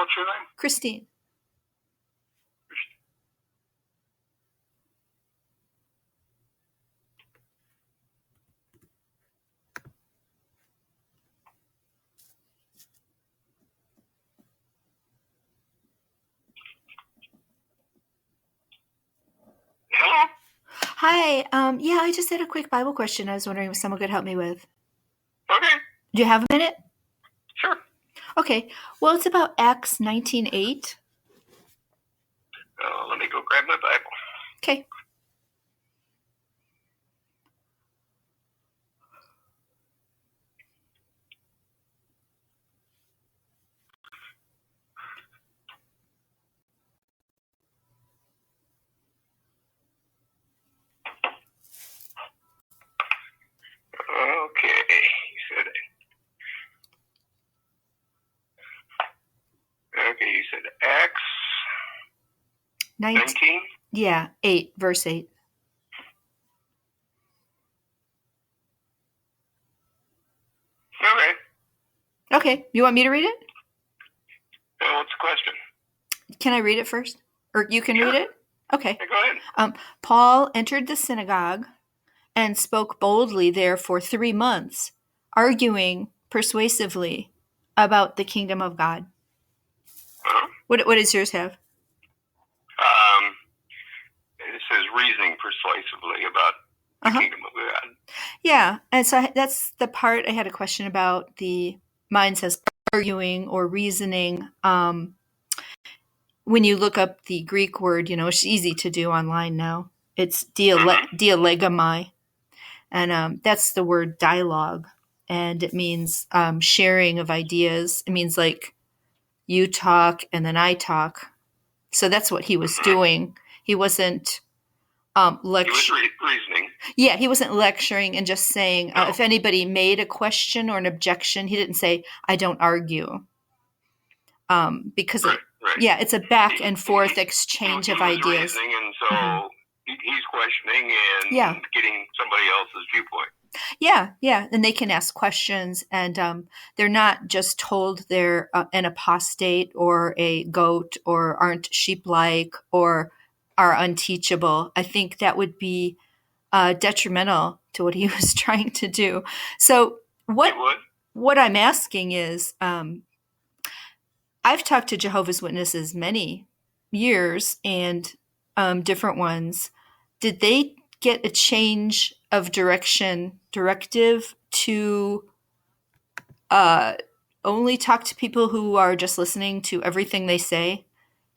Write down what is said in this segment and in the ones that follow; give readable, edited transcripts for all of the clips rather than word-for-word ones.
What's your name? Christine. Hello? Hi. Yeah, I just had a quick Bible question I was wondering if someone could help me with. Okay. Do you have a minute? Sure. Okay. Well, it's about Acts 19:8. Let me go grab my Bible. Okay. Okay. You said Acts 19? Yeah, 8, verse 8. Okay. Okay. You want me to read it? What's the question? Can I read it first? Or you can Sure. read it? Okay. Go ahead. Paul entered the synagogue and spoke boldly there for 3 months, arguing persuasively about the kingdom of God. Uh-huh. What does yours have? It says reasoning persuasively about the kingdom of God. Yeah, and so that's the part I had a question about. Mine says arguing or reasoning. When you look up the Greek word, it's easy to do online now. It's dialegomai, and that's the word dialogue, and it means sharing of ideas. It means like you talk and then I talk. So that's what he was doing. He wasn't He was reasoning. Yeah, he wasn't lecturing and just saying, No. If anybody made a question or an objection, he didn't say, I don't argue. Because right. Yeah, it's a back and forth exchange of ideas. Reasoning, and so he's questioning and getting somebody else's viewpoint. Yeah, and they can ask questions, and they're not just told they're an apostate or a goat or aren't sheep-like or are unteachable. I think that would be detrimental to what he was trying to do. So what I'm asking is, I've talked to Jehovah's Witnesses many years and different ones. Did they get a change of directive to only talk to people who are just listening to everything they say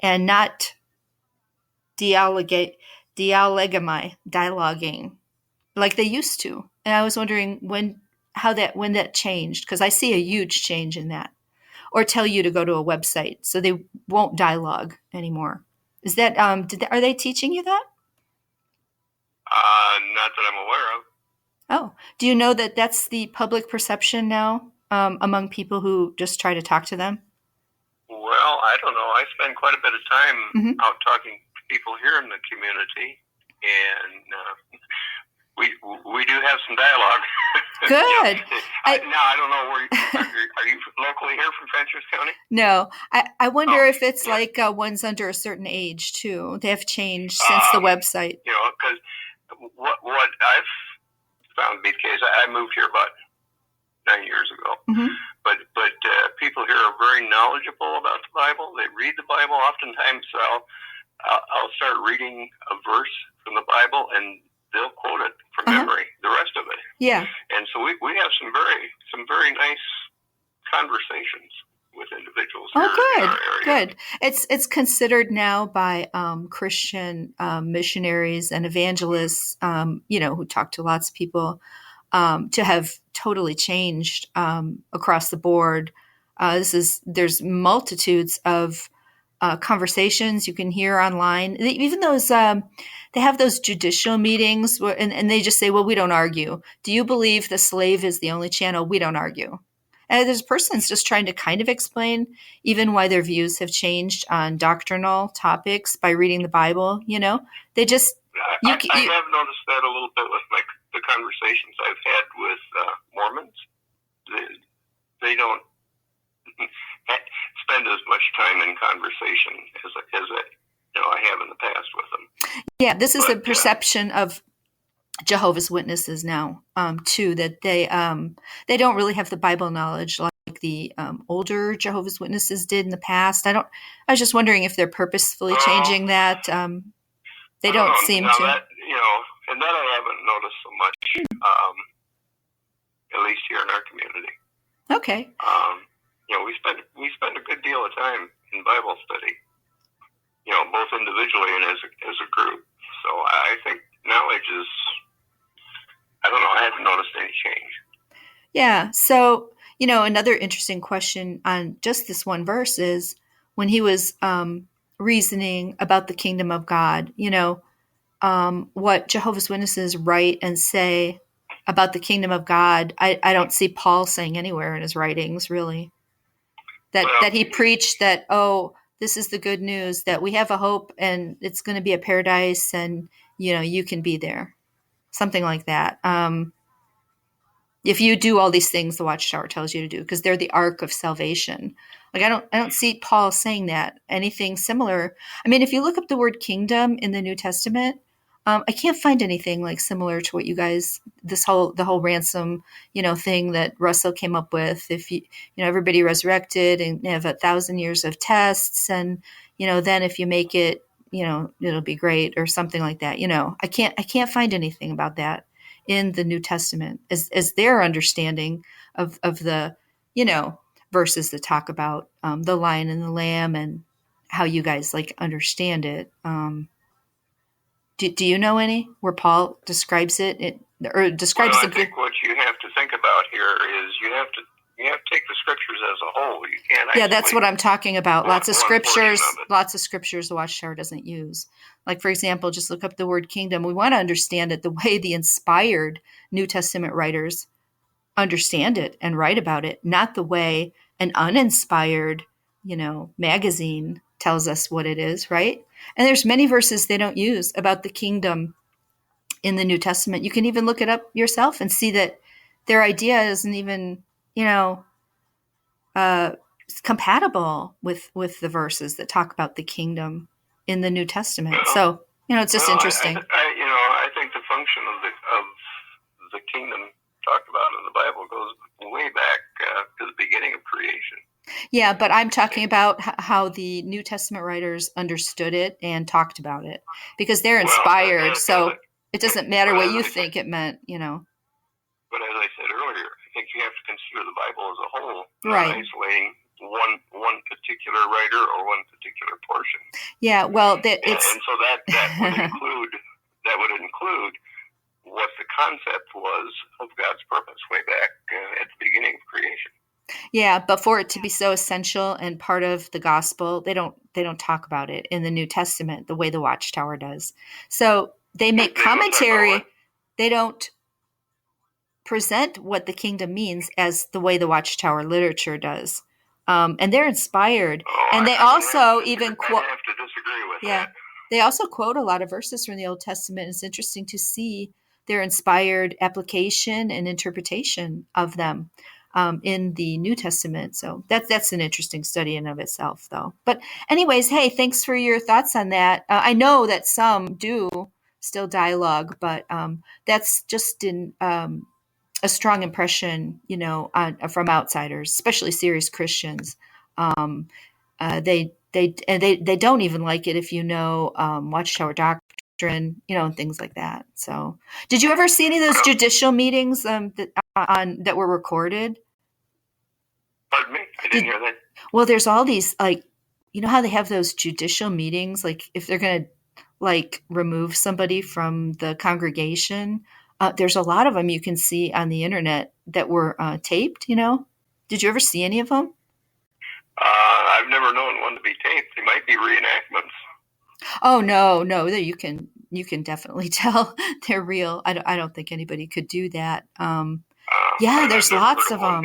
and not dialoguing like they used to? And I was wondering when that changed, because I see a huge change in that. Or tell you to go to a website, so they won't dialogue anymore. Is that are they teaching you that? Not that I'm aware of. Oh, do you know that that's the public perception now among people who just try to talk to them? Well, I don't know. I spend quite a bit of time out talking to people here in the community, and we do have some dialogue. Good. Now, I don't know are you locally here from Fenchurch County? No. I wonder if it's like ones under a certain age too. They have changed since the website. Because what I've found to be the case, I moved here about 9 years ago. But people here are very knowledgeable about the Bible. They read the Bible. Oftentimes, I'll start reading a verse from the Bible, and they'll quote it from memory, the rest of it. Yeah. And so we have some very nice conversations with individuals here in our area. Good. It's considered now by Christian missionaries and evangelists, who talk to lots of people, to have totally changed across the board. There's multitudes of conversations you can hear online. Even those they have those judicial meetings and they just say, well, we don't argue. Do you believe the slave is the only channel? We don't argue. And there's persons just trying to kind of explain even why their views have changed on doctrinal topics by reading the Bible. They just I have noticed that a little bit with the conversations I've had with Mormons. They don't spend as much time in conversation as I have in the past with them. Yeah, this is a perception of Jehovah's Witnesses now, too, that they don't really have the Bible knowledge like the older Jehovah's Witnesses did in the past. I was just wondering if they're purposefully changing that. They don't seem to. That, and that I haven't noticed so much, at least here in our community. Okay. We spend a good deal of time in Bible study, both individually and as a group. So I think knowledge is, I don't know, I haven't noticed any change. Yeah. So, another interesting question on just this one verse is when he was reasoning about the kingdom of God, what Jehovah's Witnesses write and say about the kingdom of God, I don't see Paul saying anywhere in his writings, really. That he preached that, this is the good news, that we have a hope and it's going to be a paradise and, you can be there. Something like that. If you do all these things the Watchtower tells you to do, because they're the ark of salvation. Like I don't see Paul saying that. Anything similar. I mean, if you look up the word kingdom in the New Testament, I can't find anything like similar to what you guys, the whole ransom, thing that Russell came up with. If everybody resurrected and have 1,000 years of tests, and then if you make it, it'll be great or something like that. I can't find anything about that in the New Testament as their understanding of the verses that talk about the lion and the lamb and how you guys understand it. Do you know any where Paul describes it? I think what you have to think about here is you have to take the scriptures as a whole. You can't. Yeah, that's what I'm talking about. Lots of scriptures the Watchtower doesn't use. Like, for example, just look up the word kingdom. We want to understand it the way the inspired New Testament writers understand it and write about it, not the way an uninspired, magazine tells us what it is, right? And there's many verses they don't use about the kingdom in the New Testament. You can even look it up yourself and see that their idea isn't even, compatible with the verses that talk about the kingdom in the New Testament. So, it's just interesting. I think the function of the kingdom talked about in the Bible goes way back to the beginning of creation. Yeah, but I'm talking about how the New Testament writers understood it and talked about it because they're inspired. So it doesn't matter what you think it meant, But as I said earlier, I think you have to consider the Bible as a whole, right? Not isolating one particular writer or one particular portion. Yeah, well, and so that would include what the concept was of God's purpose way back at the beginning of creation. Yeah, but for it to be so essential and part of the gospel, they don't talk about it in the New Testament the way the Watchtower does. So they make commentary. They don't present what the kingdom means as the way the Watchtower literature does. And they're inspired. And they also even quote. I have to disagree with that. Yeah, they also quote a lot of verses from the Old Testament. It's interesting to see their inspired application and interpretation of them in the New Testament. So that's an interesting study in of itself, though. But anyways, hey, thanks for your thoughts on that. I know that some do still dialogue, but that's just in a strong impression, from outsiders, especially serious Christians. They don't even like it if Watchtower doctrine, and things like that. So, did you ever see any of those judicial meetings that were recorded? Pardon me, I didn't hear that. Well, there's all these how they have those judicial meetings, like if they're going to remove somebody from the congregation. There's a lot of them you can see on the internet that were taped. Did you ever see any of them? I've never known one to be taped. They might be reenactments. Oh no, you can definitely tell they're real. I don't think anybody could do that. Yeah, there's lots of them.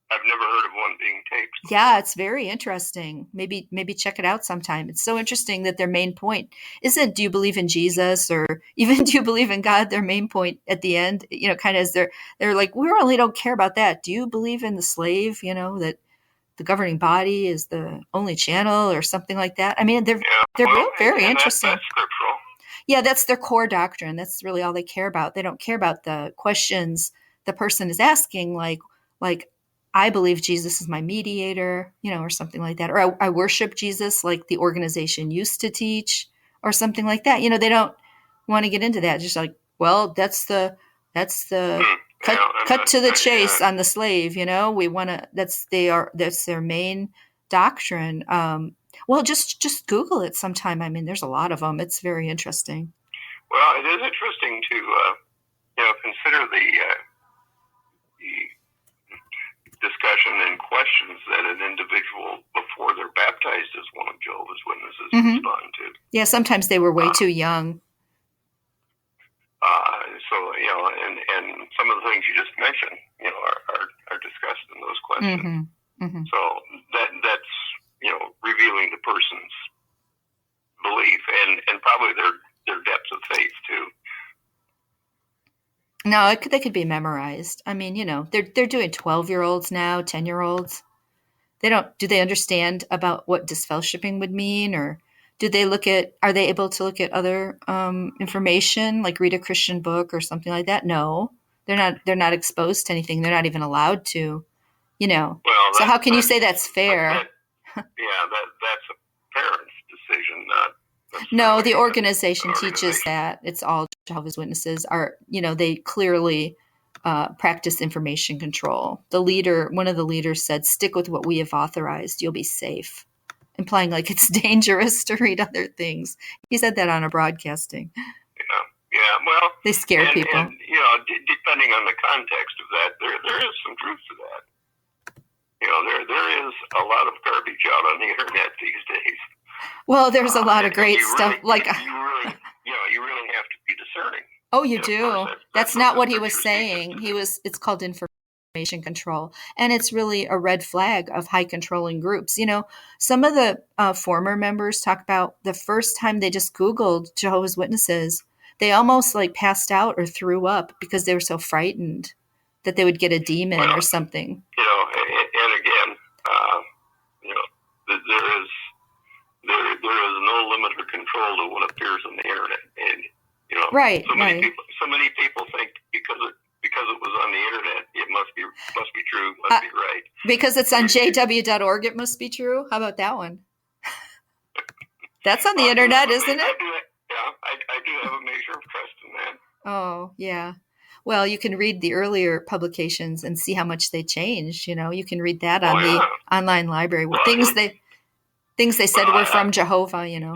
I've never heard of one being taped. Yeah, it's very interesting. Maybe check it out sometime. It's so interesting that their main point isn't do you believe in Jesus or even do you believe in God? Their main point at the end, kind of is they're like, we really don't care about that. Do you believe in the slave, that the governing body is the only channel or something like that. I mean, they're very interesting. That's scriptural. Yeah, that's their core doctrine. That's really all they care about. They don't care about the questions the person is asking, like I believe Jesus is my mediator, or something like that, or I worship Jesus, like the organization used to teach, or something like that. They don't want to get into that. Just like, well, that's the cut to the chase on the slave. We want to. That's their main doctrine. Well, just Google it sometime. I mean, there's a lot of them. It's very interesting. Well, it is interesting to consider the discussion and questions that an individual before they're baptized as one of Jehovah's Witnesses respond to. Yeah, sometimes they were way too young. So and some of the things you just mentioned, are discussed in those questions. So that's revealing the person's belief and probably their depths of faith too. No, they could be memorized. I mean, they're doing 12-year-olds now, 10-year-olds. Do they understand about what disfellowshipping would mean, or are they able to look at other information, like read a Christian book or something like that? No, they're not exposed to anything. They're not even allowed to, Well, so how can you say that's fair? That's a parent's decision, not. No, the organization teaches that. It's all Jehovah's Witnesses they clearly practice information control. One of the leaders said, stick with what we have authorized. You'll be safe, implying like it's dangerous to read other things. He said that on a broadcasting. Yeah. Well, they scare people. And, depending on the context of that, there is some truth to that. There is a lot of garbage out on the internet these days. Well, there's a lot of great stuff. You really have to be discerning. Oh, you do. That's not what he was saying. It's called information control. And it's really a red flag of high controlling groups. Some of the former members talk about the first time they just Googled Jehovah's Witnesses, they almost like passed out or threw up because they were so frightened that they would get a demon or something. And again, there is no limit or control to what appears on the internet, and right. So many people think because it was on the internet, it must be true, must be right. Because it's on jw.org, it must be true. How about that one? That's on the internet, isn't it? I do have a measure of trust in that. Oh, yeah. Well, you can read the earlier publications and see how much they changed. You can read that on the online library. Well, things they said were from Jehovah. Yeah.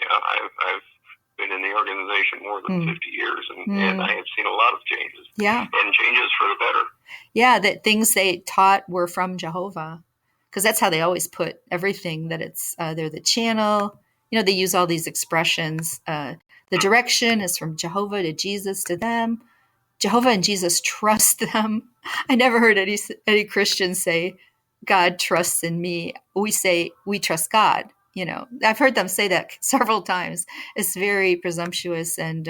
I've been in the organization more than 50 years, and I have seen a lot of changes. Yeah, and changes for the better. Yeah, that things they taught were from Jehovah, because that's how they always put everything. That it's they're the channel. They use all these expressions. The direction is from Jehovah to Jesus to them. Jehovah and Jesus trust them. I never heard any Christians say, God trusts in me. We say we trust God. I've heard them say that several times. It's very presumptuous and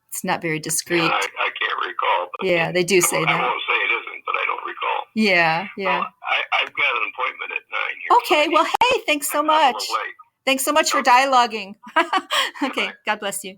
it's not very discreet. Yeah, I can't recall. But they do say that. I won't say it isn't, but I don't recall. Yeah. Well, I've got an appointment at 9 here. Okay. Well, hey, thanks so much. Thanks so much for dialoguing. Okay. God bless you.